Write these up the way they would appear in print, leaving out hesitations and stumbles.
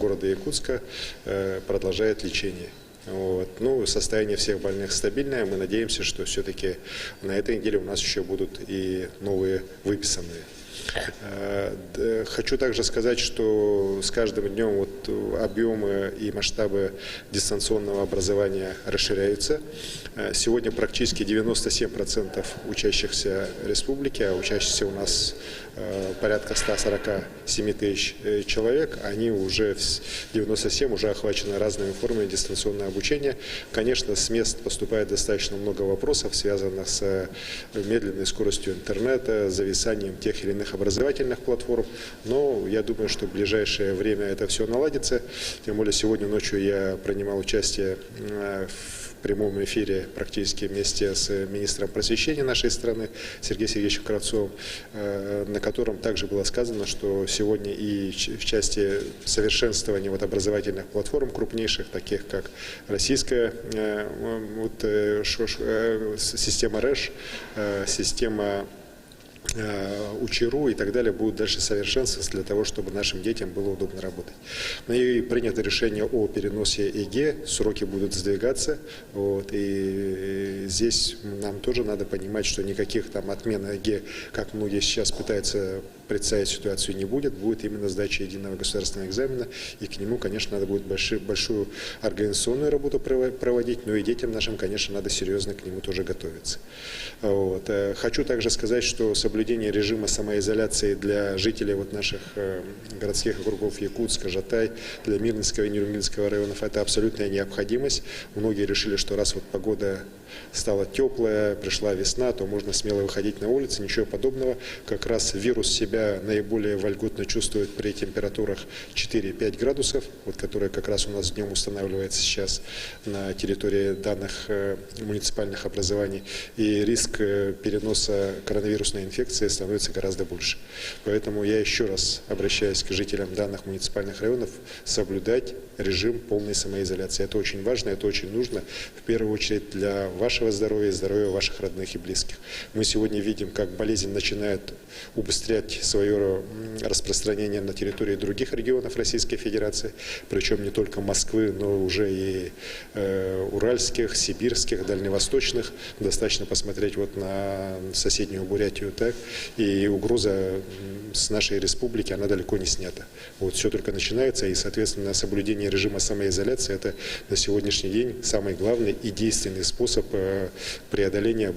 города Якутска продолжает лечение. Вот. Ну, состояние всех больных стабильное. Мы надеемся, что все-таки на этой неделе у нас еще будут и новые выписанные. Хочу также сказать, что с каждым днем объемы и масштабы дистанционного образования расширяются. Сегодня практически 97% учащихся республики, а учащихся у нас порядка 147 тысяч человек, они уже 97 уже охвачены разными формами дистанционного обучения. Конечно, с мест поступает достаточно много вопросов, связанных с медленной скоростью интернета, зависанием тех или иных образовательных платформ, но я думаю, что в ближайшее время это все наладится. Тем более сегодня ночью я принимал участие в прямом эфире практически вместе с министром просвещения нашей страны Сергеем Сергеевичем Кравцовым, на котором также было сказано, что сегодня и в части совершенствования образовательных платформ крупнейших, таких как российская система РЭШ, система Учи.ру и так далее будут дальше совершенствоваться для того, чтобы нашим детям было удобно работать. И принято решение о переносе ЕГЭ, сроки будут сдвигаться. И здесь нам тоже надо понимать, что никаких там отмен ЕГЭ, как многие сейчас пытаются представить ситуацию, не будет. Будет именно сдача единого государственного экзамена. И к нему, конечно, надо будет большую организационную работу проводить. Но и детям нашим, конечно, надо серьезно к нему тоже готовиться. Хочу также сказать, что соблюдение режима самоизоляции для жителей наших городских округов Якутска, Жатай, для Мирнинского и Нюрнбергского районов – это абсолютная необходимость. Многие решили, что раз погода стала теплая, пришла весна, то можно смело выходить на улицу. Ничего подобного. Как раз вирус себя наиболее вольготно чувствует при температурах 4-5 градусов, которые как раз у нас днем устанавливается сейчас на территории данных муниципальных образований. И риск переноса коронавирусной инфекции становится гораздо больше. Поэтому я еще раз обращаюсь к жителям данных муниципальных районов соблюдать режим полной самоизоляции. Это очень важно, это очень нужно, в первую очередь для вашего здоровья и здоровья ваших родных и близких. Мы сегодня видим, как болезнь начинает убыстрять свое распространение на территории других регионов Российской Федерации, причем не только Москвы, но уже и уральских, сибирских, дальневосточных. Достаточно посмотреть на соседнюю Бурятию, так, и угроза с нашей республики, она далеко не снята. Все только начинается, и, соответственно, соблюдение режима самоизоляции – это на сегодняшний день самый главный и действенный способ преодоления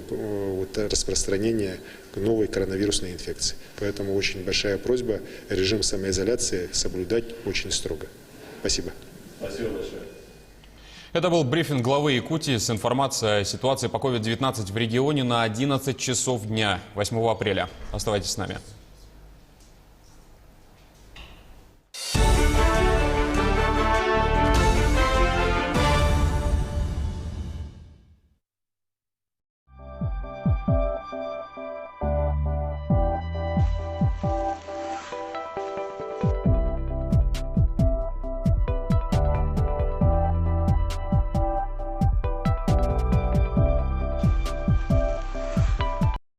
распространения новой коронавирусной инфекции. Поэтому очень большая просьба режим самоизоляции соблюдать очень строго. Спасибо. Спасибо большое. Это был брифинг главы Якутии с информацией о ситуации по COVID-19 в регионе на 11 часов дня 8 апреля. Оставайтесь с нами.